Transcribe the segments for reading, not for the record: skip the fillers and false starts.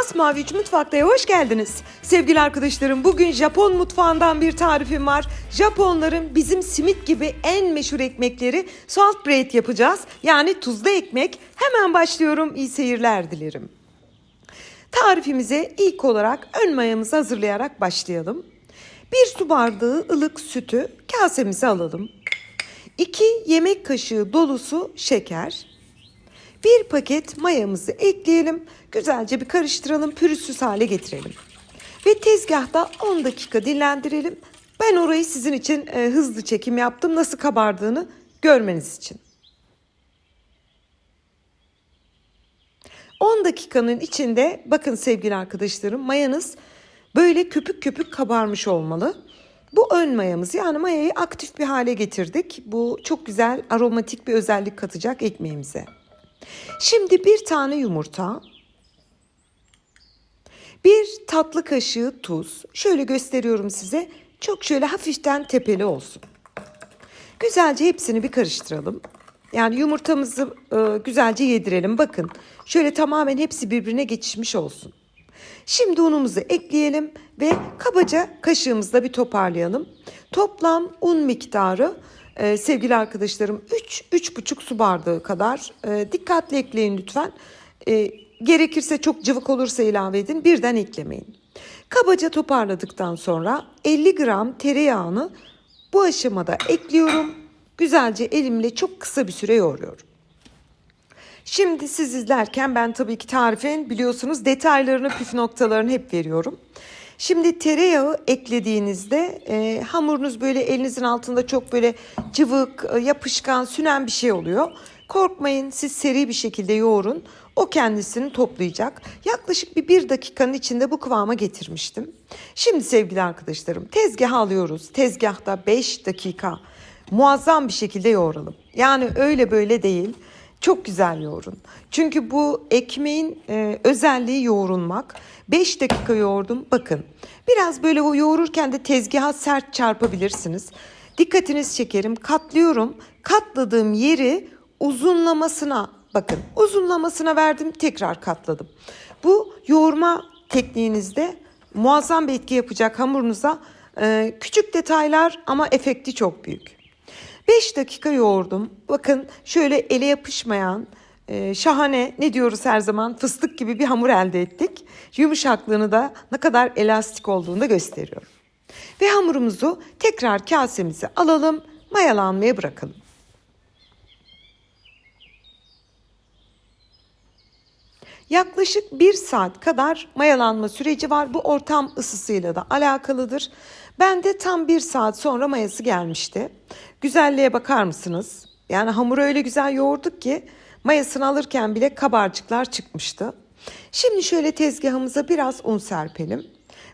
Masmavi 3 Mutfakta'ya hoş geldiniz. Sevgili arkadaşlarım, bugün Japon mutfağından bir tarifim var. Japonların bizim simit gibi en meşhur ekmekleri salt bread yapacağız. Yani tuzlu ekmek. Hemen başlıyorum. İyi seyirler dilerim. Tarifimize ilk olarak ön mayamızı hazırlayarak başlayalım. 1 su bardağı ılık sütü kasemize alalım. 2 yemek kaşığı dolusu şeker. 1 paket mayamızı ekleyelim. Güzelce bir karıştıralım, pürüzsüz hale getirelim. Ve tezgahta 10 dakika dinlendirelim. Ben orayı sizin için hızlı çekim yaptım. Nasıl kabardığını görmeniz için. 10 dakikanın içinde bakın sevgili arkadaşlarım, mayanız böyle köpük köpük kabarmış olmalı. Bu ön mayamız, yani mayayı aktif bir hale getirdik. Bu çok güzel aromatik bir özellik katacak ekmeğimize. Şimdi 1 tane yumurta, 1 tatlı kaşığı tuz. Şöyle gösteriyorum size. Çok şöyle hafiften tepeli olsun. Güzelce hepsini bir karıştıralım. Yani yumurtamızı güzelce yedirelim. Bakın şöyle tamamen hepsi birbirine geçişmiş olsun. Şimdi unumuzu ekleyelim ve kabaca kaşığımızla bir toparlayalım. Toplam un miktarı sevgili arkadaşlarım 3-3,5 su bardağı kadar. Dikkatli ekleyin lütfen. Gerekirse çok cıvık olursa ilave edin. Birden eklemeyin. Kabaca toparladıktan sonra 50 gram tereyağını bu aşamada ekliyorum. Güzelce elimle çok kısa bir süre yoğuruyorum. Şimdi siz izlerken ben tabii ki tarifin biliyorsunuz detaylarını, püf noktalarını hep veriyorum. Şimdi tereyağı eklediğinizde hamurunuz böyle elinizin altında çok böyle cıvık, yapışkan, sünen bir şey oluyor. Korkmayın, siz seri bir şekilde yoğurun. O kendisini toplayacak. Yaklaşık bir dakikanın içinde bu kıvama getirmiştim. Şimdi sevgili arkadaşlarım, tezgaha alıyoruz. Tezgahta 5 dakika muazzam bir şekilde yoğuralım. Yani öyle böyle değil. Çok güzel yoğurun. Çünkü bu ekmeğin özelliği yoğrulmak. 5 dakika yoğurdum. Bakın biraz böyle o yoğururken de tezgaha sert çarpabilirsiniz. Dikkatinizi çekerim. Katlıyorum. Katladığım yeri uzunlamasına, bakın uzunlamasına verdim, tekrar katladım. Bu yoğurma tekniğinizde muazzam bir etki yapacak hamurunuza. Küçük detaylar ama efekti çok büyük. 5 dakika yoğurdum. Bakın şöyle ele yapışmayan, şahane, ne diyoruz her zaman, fıstık gibi bir hamur elde ettik. Yumuşaklığını da ne kadar elastik olduğunu da gösteriyor. Ve hamurumuzu tekrar kasemize alalım, mayalanmaya bırakalım. Yaklaşık 1 saat kadar mayalanma süreci var. Bu ortam ısısıyla da alakalıdır. Ben de tam 1 saat sonra mayası gelmişti. Güzelliğe bakar mısınız? Yani hamuru öyle güzel yoğurduk ki mayasını alırken bile kabarcıklar çıkmıştı. Şimdi şöyle tezgahımıza biraz un serpelim.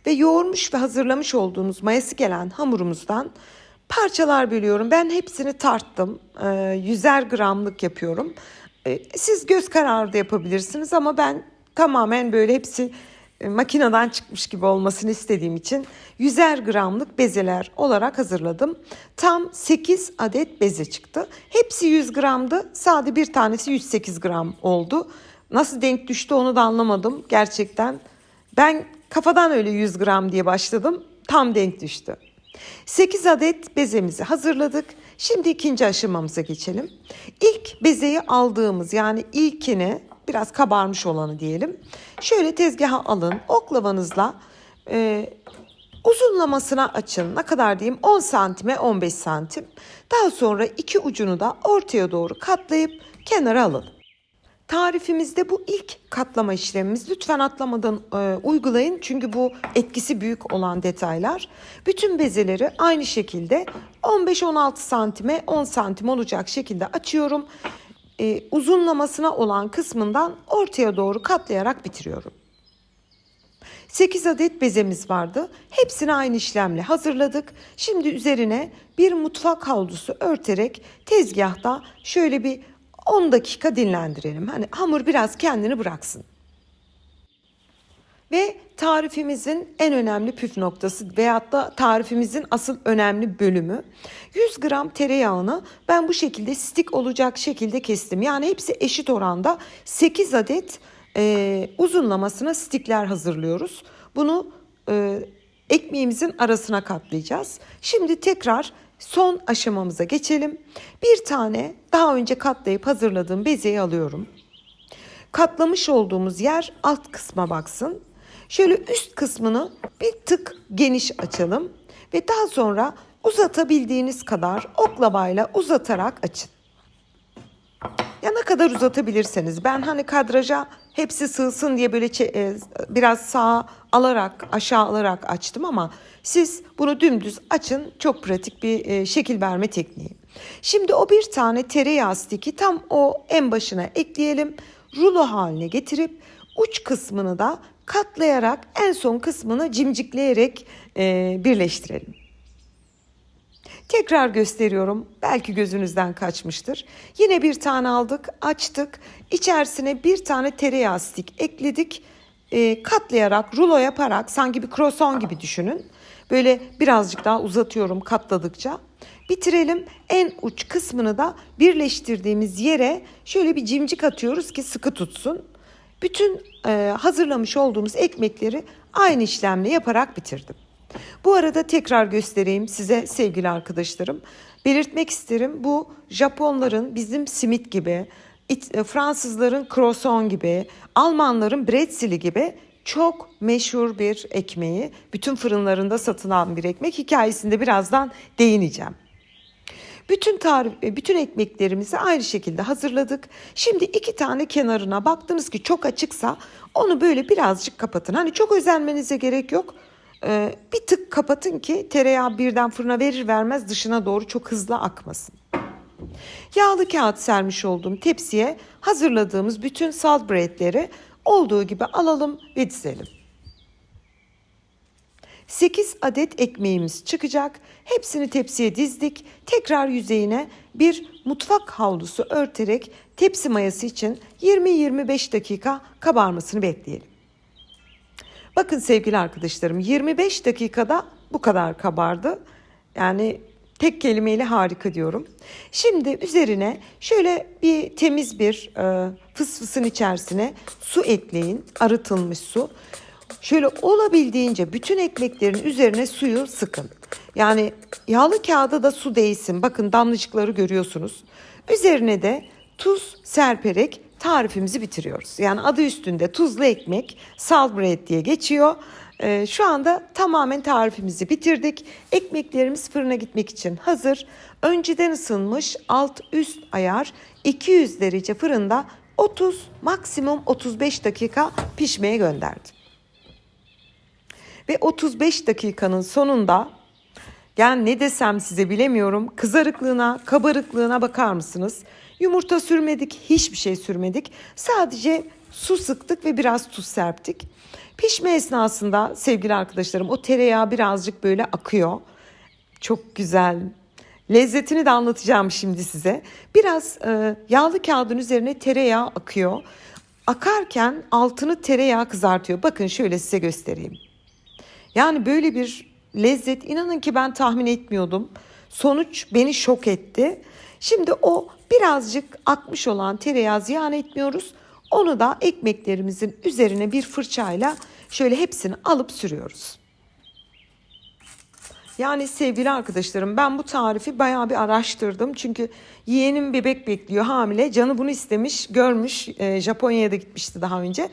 Ve yoğurmuş ve hazırlamış olduğumuz mayası gelen hamurumuzdan parçalar bölüyorum. Ben hepsini tarttım. 100'er gramlık yapıyorum. Siz göz kararı da yapabilirsiniz ama ben tamamen böyle hepsi makineden çıkmış gibi olmasını istediğim için 100'er gramlık bezeler olarak hazırladım. Tam 8 adet beze çıktı. Hepsi 100 gramdı. Sadece bir tanesi 108 gram oldu. Nasıl denk düştü onu da anlamadım gerçekten. Ben kafadan öyle 100 gram diye başladım. Tam denk düştü. 8 adet bezemizi hazırladık. Şimdi ikinci aşamamıza geçelim. İlk bezeyi aldığımız, yani ilkini, biraz kabarmış olanı diyelim. Şöyle tezgaha alın. Oklavanızla uzunlamasına açın. Ne kadar diyeyim? 10 santime 15 santim. Daha sonra iki ucunu da ortaya doğru katlayıp kenara alın. Tarifimizde bu ilk katlama işlemimiz. Lütfen atlamadan uygulayın. Çünkü bu etkisi büyük olan detaylar. Bütün bezeleri aynı şekilde 15-16 santime 10 santim olacak şekilde açıyorum. Uzunlamasına olan kısmından ortaya doğru katlayarak bitiriyorum. 8 adet bezemiz vardı. Hepsini aynı işlemle hazırladık. Şimdi üzerine bir mutfak havlusu örterek tezgahta şöyle bir 10 dakika dinlendirelim. Hani hamur biraz kendini bıraksın. Ve tarifimizin en önemli püf noktası veyahut da tarifimizin asıl önemli bölümü. 100 gram tereyağını ben bu şekilde stik olacak şekilde kestim. Yani hepsi eşit oranda 8 adet uzunlamasına stikler hazırlıyoruz. Bunu ekmeğimizin arasına katlayacağız. Şimdi tekrar son aşamamıza geçelim. Bir tane daha önce katlayıp hazırladığım bezeyi alıyorum. Katlamış olduğumuz yer alt kısma baksın. Şöyle üst kısmını bir tık geniş açalım ve daha sonra uzatabildiğiniz kadar oklavayla uzatarak açın. Ya ne kadar uzatabilirseniz, ben hani kadraja hepsi sığsın diye böyle biraz sağa alarak aşağı alarak açtım ama siz bunu dümdüz açın, çok pratik bir şekil verme tekniği. Şimdi o bir tane tereyağı stiki tam o en başına ekleyelim, rulo haline getirip uç kısmını da katlayarak en son kısmını cimcikleyerek birleştirelim. Tekrar gösteriyorum. Belki gözünüzden kaçmıştır. Yine bir tane aldık, açtık. İçerisine bir tane tereyağı stik ekledik. Katlayarak, rulo yaparak sanki bir croissant gibi düşünün. Böyle birazcık daha uzatıyorum katladıkça. Bitirelim. En uç kısmını da birleştirdiğimiz yere şöyle bir cimcik atıyoruz ki sıkı tutsun. Bütün hazırlamış olduğumuz ekmekleri aynı işlemle yaparak bitirdim. Bu arada tekrar göstereyim size sevgili arkadaşlarım. Belirtmek isterim, bu Japonların bizim simit gibi, Fransızların croissant gibi, Almanların bretzeli gibi çok meşhur bir ekmeği. Bütün fırınlarında satılan bir ekmek. Hikayesinde birazdan değineceğim. Bütün ekmeklerimizi aynı şekilde hazırladık. Şimdi 2 tane kenarına baktınız ki çok açıksa onu böyle birazcık kapatın. Hani çok özenmenize gerek yok. Bir tık kapatın ki tereyağı birden fırına verir vermez dışına doğru çok hızlı akmasın. Yağlı kağıt sermiş olduğum tepsiye hazırladığımız bütün salt breadleri olduğu gibi alalım ve dizelim. 8 adet ekmeğimiz çıkacak. Hepsini tepsiye dizdik. Tekrar yüzeyine bir mutfak havlusu örterek tepsi mayası için 20-25 dakika kabarmasını bekleyelim. Bakın sevgili arkadaşlarım, 25 dakikada bu kadar kabardı. Yani tek kelimeyle harika diyorum. Şimdi üzerine şöyle bir temiz bir fısfısın içerisine su ekleyin. Arıtılmış su. Şöyle olabildiğince bütün ekmeklerin üzerine suyu sıkın. Yani yağlı kağıda da su değsin. Bakın damlacıkları görüyorsunuz. Üzerine de tuz serperek tarifimizi bitiriyoruz. Yani adı üstünde tuzlu ekmek, salt bread diye geçiyor. Şu anda tamamen tarifimizi bitirdik. Ekmeklerimiz fırına gitmek için hazır. Önceden ısınmış alt üst ayar 200 derece fırında 30 maksimum 35 dakika pişmeye gönderdim. Ve 35 dakikanın sonunda, yani ne desem size bilemiyorum, kızarıklığına, kabarıklığına bakar mısınız? Yumurta sürmedik, hiçbir şey sürmedik. Sadece su sıktık ve biraz tuz serptik. Pişme esnasında sevgili arkadaşlarım o tereyağı birazcık böyle akıyor. Çok güzel. Lezzetini de anlatacağım şimdi size. Biraz yağlı kağıdın üzerine tereyağı akıyor. Akarken altını tereyağı kızartıyor. Bakın şöyle size göstereyim. Yani böyle bir lezzet, inanın ki ben tahmin etmiyordum. Sonuç beni şok etti. Şimdi o birazcık akmış olan tereyağı ziyan etmiyoruz. Onu da ekmeklerimizin üzerine bir fırçayla şöyle hepsini alıp sürüyoruz. Yani sevgili arkadaşlarım, ben bu tarifi bayağı bir araştırdım. Çünkü yeğenim bebek bekliyor, hamile. Canı bunu istemiş, görmüş. Japonya'ya da gitmişti daha önce.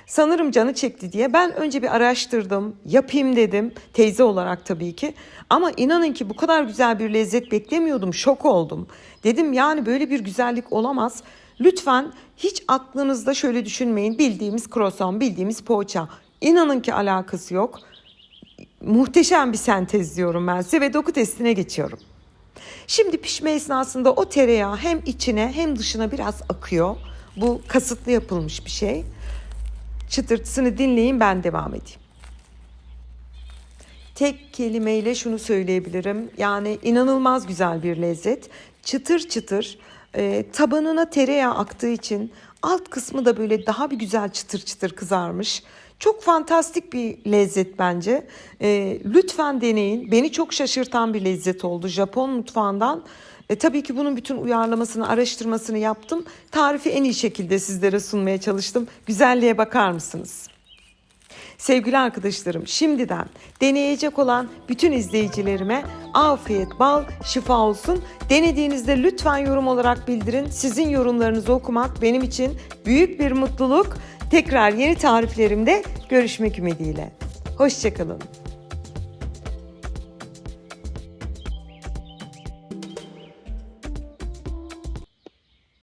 Sanırım canı çekti diye. Ben önce bir araştırdım, yapayım dedim. Teyze olarak tabii ki. Ama inanın ki bu kadar güzel bir lezzet beklemiyordum. Şok oldum. Dedim yani böyle bir güzellik olamaz. Lütfen hiç aklınızda şöyle düşünmeyin. Bildiğimiz croissant, bildiğimiz poğaça. İnanın ki alakası yok. Muhteşem bir sentez diyorum ben size ve doku testine geçiyorum. Şimdi pişme esnasında o tereyağı hem içine hem dışına biraz akıyor. Bu kasıtlı yapılmış bir şey. Çıtırtısını dinleyin, ben devam edeyim. Tek kelimeyle şunu söyleyebilirim. Yani inanılmaz güzel bir lezzet. Çıtır çıtır, tabanına tereyağı aktığı için alt kısmı da böyle daha bir güzel çıtır çıtır kızarmış. Çok fantastik bir lezzet bence. Lütfen deneyin. Beni çok şaşırtan bir lezzet oldu. Japon mutfağından Tabii ki bunun bütün uyarlamasını, araştırmasını yaptım. Tarifi en iyi şekilde sizlere sunmaya çalıştım. Güzelliğe bakar mısınız? Sevgili arkadaşlarım, şimdiden deneyecek olan bütün izleyicilerime afiyet, bal, şifa olsun. Denediğinizde lütfen yorum olarak bildirin. Sizin yorumlarınızı okumak benim için büyük bir mutluluk. Tekrar yeni tariflerimde görüşmek ümidiyle. Hoşça kalın.